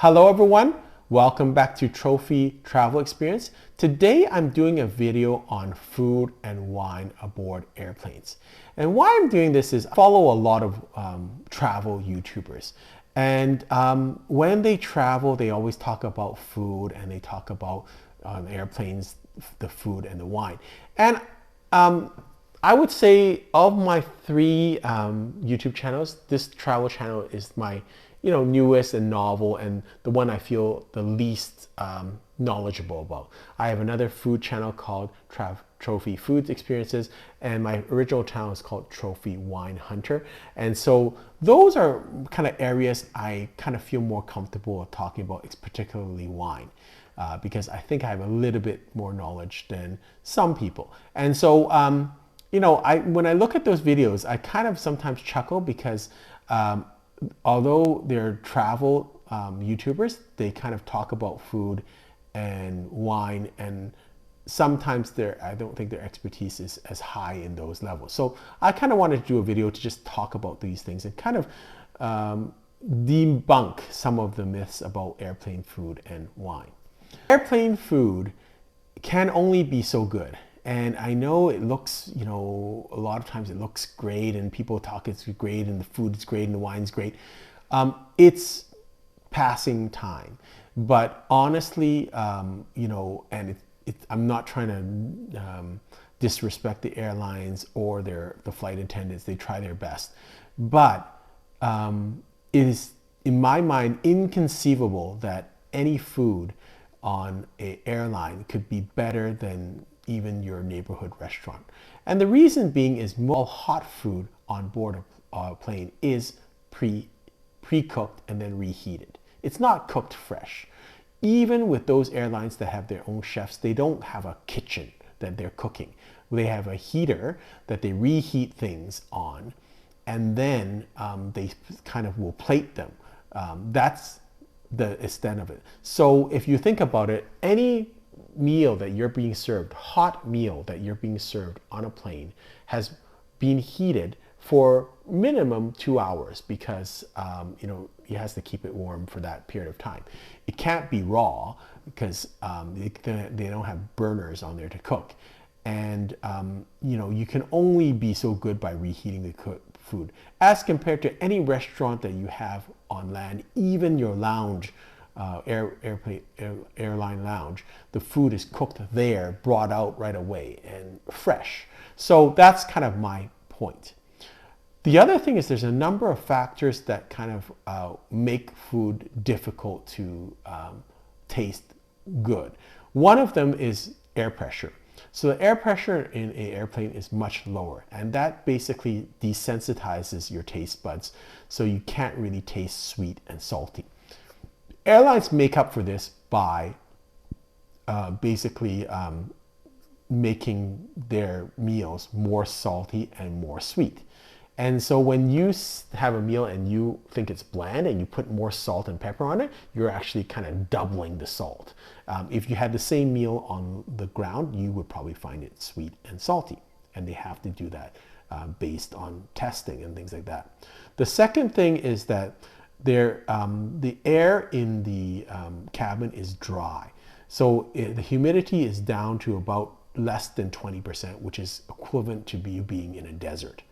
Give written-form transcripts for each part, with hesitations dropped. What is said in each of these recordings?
Hello everyone, welcome back to Trophy Travel Experience. Today I'm doing a video on food and wine aboard airplanes. And why I'm doing this is I follow a lot of travel YouTubers. And when they travel, they always talk about food and they talk about on airplanes, the food and the wine. And I would say of my three YouTube channels, this travel channel is my newest and novel and the one I feel the least knowledgeable about. I have another food channel called Trophy Foods Experiences, and my original channel is called Trophy Wine Hunter. And so those are kind of areas I kind of feel more comfortable talking about, particularly wine. Because I think I have a little bit more knowledge than some people. And so, when I look at those videos, I kind of sometimes chuckle because although they're travel YouTubers, they kind of talk about food and wine, and sometimes I don't think their expertise is as high in those levels. So I kind of wanted to do a video to just talk about these things and kind of debunk some of the myths about airplane food and wine. Airplane food can only be so good. And I know it looks, a lot of times it looks great and people talk it's great and the food is great and the wine's great. It's passing time. But honestly, and I'm not trying to disrespect the airlines or the flight attendants. They try their best. But it is, in my mind, inconceivable that any food on an airline could be better than even your neighborhood restaurant. And the reason being is more hot food on board a plane is pre-cooked and then reheated. It's not cooked fresh. Even with those airlines that have their own chefs, they don't have a kitchen that they're cooking. They have a heater that they reheat things on, and then they kind of will plate them. That's the extent of it. So if you think about it, any meal that you're being served, hot meal that you're being served on a plane, has been heated for minimum 2 hours because it has to keep it warm for that period of time. It can't be raw because they don't have burners on there to cook. And you can only be so good by reheating the food as compared to any restaurant that you have on land, even your lounge, airline lounge. The food is cooked there, brought out right away and fresh. So that's kind of my point. The other thing is there's a number of factors that kind of make food difficult to taste good. One of them is air pressure. So the air pressure in an airplane is much lower, and that basically desensitizes your taste buds, so you can't really taste sweet and salty. Airlines make up for this by basically making their meals more salty and more sweet. And so when you have a meal and you think it's bland and you put more salt and pepper on it, you're actually kind of doubling the salt. If you had the same meal on the ground, you would probably find it sweet and salty. And they have to do that based on testing and things like that. The second thing is that the air in the cabin is dry. So the humidity is down to about less than 20%, which is equivalent to you being in a desert.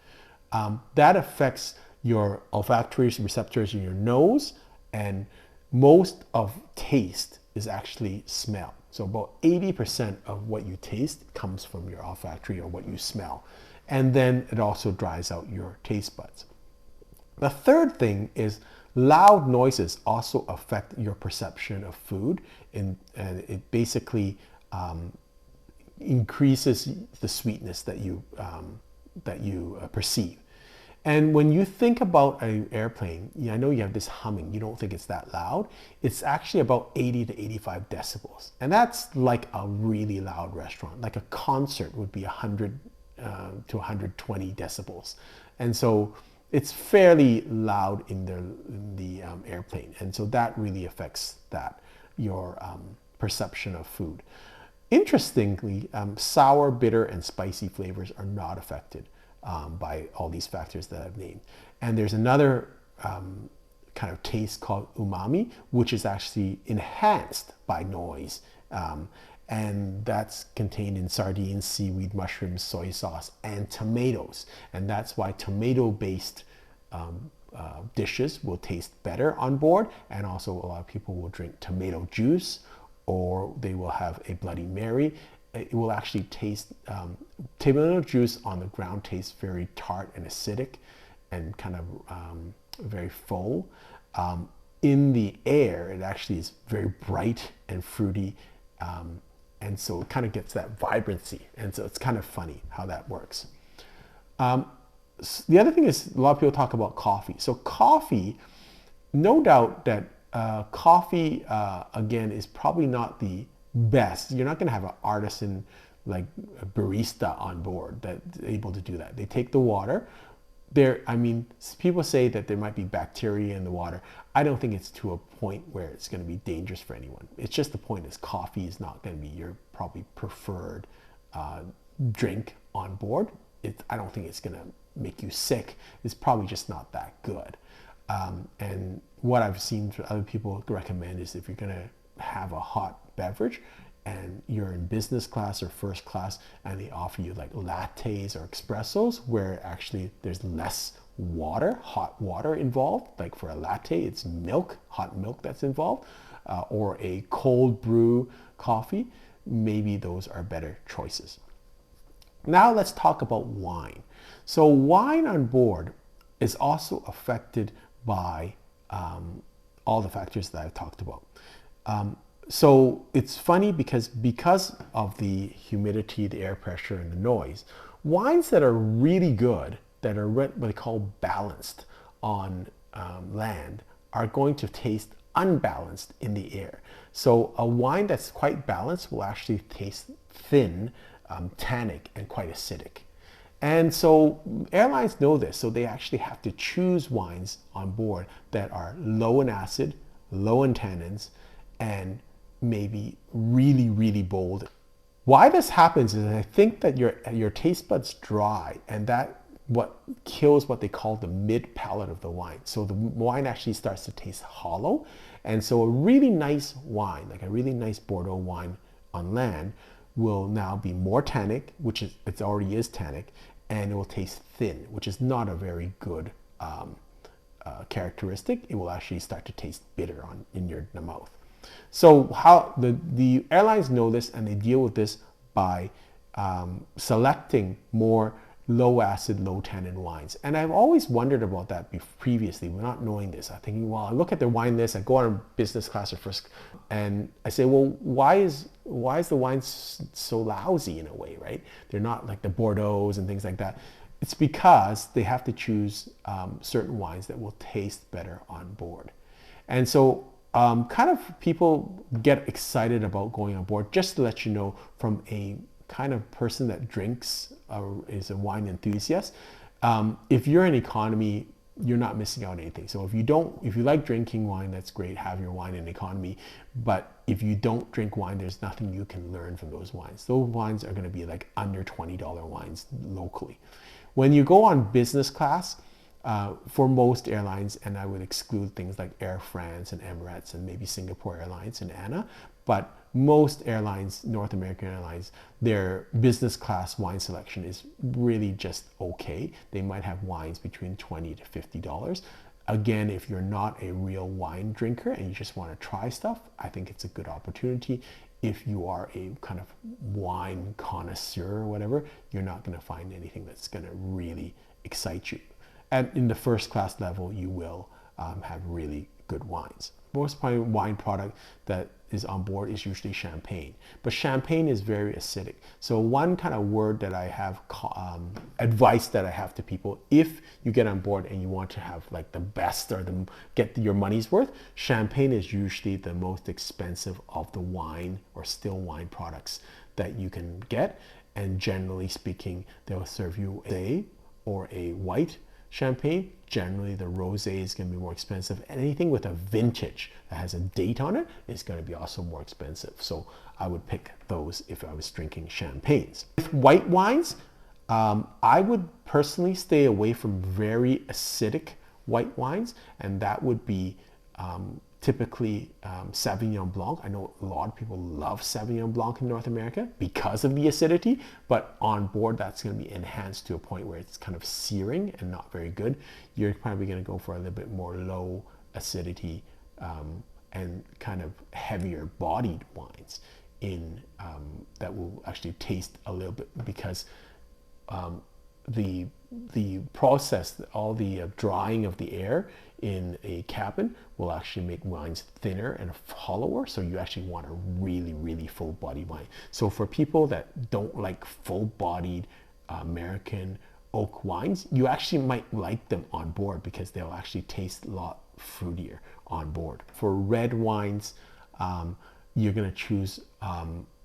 That affects your olfactory receptors in your nose, and most of taste is actually smell. So about 80% of what you taste comes from your olfactory or what you smell. And then it also dries out your taste buds. The third thing is loud noises also affect your perception of food, and it basically increases the sweetness that you perceive. And when you think about an airplane, I know you have this humming, you don't think it's that loud. It's actually about 80 to 85 decibels. And that's like a really loud restaurant. Like a concert would be 100 to 120 decibels. And so it's fairly loud in the airplane. And so that really affects your perception of food. Interestingly, sour, bitter, and spicy flavors are not affected by all these factors that I've named. And there's another kind of taste called umami, which is actually enhanced by noise. And that's contained in sardines, seaweed, mushrooms, soy sauce, and tomatoes. And that's why tomato-based dishes will taste better on board. And also a lot of people will drink tomato juice, or they will have a Bloody Mary. It will actually taste, tomato juice on the ground tastes very tart and acidic and kind of very full. In the air, it actually is very bright and fruity. And so it kind of gets that vibrancy. And so it's kind of funny how that works. The other thing is a lot of people talk about coffee. So coffee, no doubt that coffee, again, is probably not the best. You're not going to have an artisan like a barista on board that's able to do that. They take the water. I mean, people say that there might be bacteria in the water. I don't think it's to a point where it's going to be dangerous for anyone. It's just the point is coffee is not going to be your probably preferred drink on board. I don't think it's going to make you sick. It's probably just not that good. And what I've seen other people recommend is if you're going to have a hot beverage and you're in business class or first class and they offer you like lattes or espressos where actually there's less water, hot water involved, like for a latte it's milk, hot milk that's involved, or a cold brew coffee, maybe those are better choices. Now let's talk about wine. So wine on board is also affected by all the factors that I've talked about. So it's funny because of the humidity, the air pressure, and the noise, wines that are really good, that are what they call balanced on land, are going to taste unbalanced in the air. So a wine that's quite balanced will actually taste thin, tannic, and quite acidic. And so airlines know this, so they actually have to choose wines on board that are low in acid, low in tannins, and maybe really, really bold. Why this happens is I think that your taste buds dry, and that what kills what they call the mid palate of the wine. So the wine actually starts to taste hollow. And so a really nice wine, like a really nice Bordeaux wine on land, will now be more tannic, which is, it already is tannic, and it will taste thin, which is not a very good characteristic. It will actually start to taste bitter in your mouth. So how the airlines know this, and they deal with this by selecting more low acid, low tannin wines. And I've always wondered about that previously, not knowing this. I'm thinking, well, I look at the wine list, I go on business class or first, and I say, well, why is the wine so lousy in a way, right? They're not like the Bordeaux's and things like that. It's because they have to choose certain wines that will taste better on board. And so kind of people get excited about going on board. Just to let you know, from a kind of person that drinks is a wine enthusiast, if you're in economy, you're not missing out on anything. So if you like drinking wine, that's great, have your wine in economy. But if you don't drink wine, there's nothing you can learn from those wines. Those wines are going to be like under $20 wines locally. When you go on business class, for most airlines, and I would exclude things like Air France and Emirates and maybe Singapore Airlines and ANA, but most airlines, North American airlines, their business class wine selection is really just okay. They might have wines between $20 to $50. Again, if you're not a real wine drinker and you just want to try stuff, I think it's a good opportunity. If you are a kind of wine connoisseur or whatever, you're not going to find anything that's going to really excite you. And in the first class level, you will have really good wines. Most common wine product that is on board is usually champagne, but champagne is very acidic. So one kind of word that I have, advice that I have to people, if you get on board and you want to have like the best or get your money's worth, champagne is usually the most expensive of the wine or still wine products that you can get. And generally speaking, they'll serve you a or a white champagne. Generally the rosé is going to be more expensive. Anything with a vintage that has a date on it is going to be also more expensive. So I would pick those if I was drinking champagnes. With white wines, I would personally stay away from very acidic white wines, and that would be typically Sauvignon Blanc. I know a lot of people love Sauvignon Blanc in North America because of the acidity, but on board that's going to be enhanced to a point where it's kind of searing and not very good. You're probably going to go for a little bit more low acidity and kind of heavier bodied wines in that will actually taste a little bit, because the process, all the drying of the air in a cabin will actually make wines thinner and hollower. So you actually want a really full body wine. So for people that don't like full bodied American oak wines, you actually might like them on board because they'll actually taste a lot fruitier on board. For red wines, you're going to choose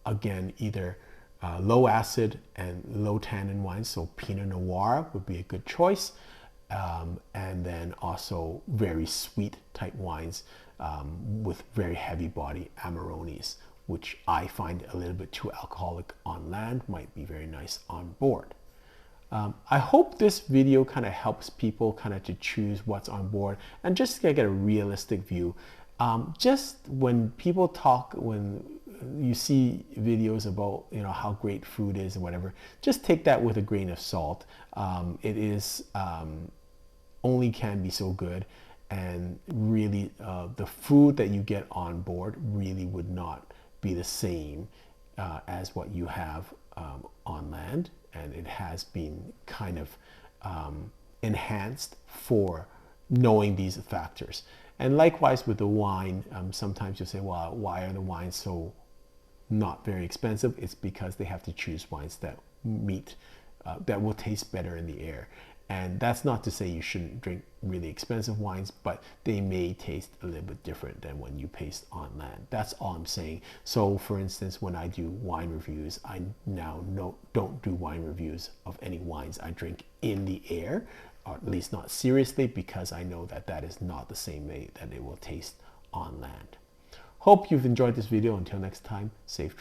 again either low acid and low tannin wines, so Pinot Noir would be a good choice, and then also very sweet type wines with very heavy body Amarones, which I find a little bit too alcoholic on land, might be very nice on board. I hope this video kind of helps people kind of to choose what's on board and just get a realistic view. Just when people talk, when you see videos about, you know, how great food is and whatever, just take that with a grain of salt. It is only can be so good, and really the food that you get on board really would not be the same as what you have on land, and it has been kind of enhanced for knowing these factors. And likewise with the wine, sometimes you'll say, well, why are the wines so not very expensive? It's because they have to choose wines that meet, that will taste better in the air. And that's not to say you shouldn't drink really expensive wines, but they may taste a little bit different than when you taste on land. That's all I'm saying. So for instance, when I do wine reviews, I now don't do wine reviews of any wines I drink in the air, or at least not seriously, because I know that that is not the same way that it will taste on land. Hope you've enjoyed this video. Until next time, safe travels.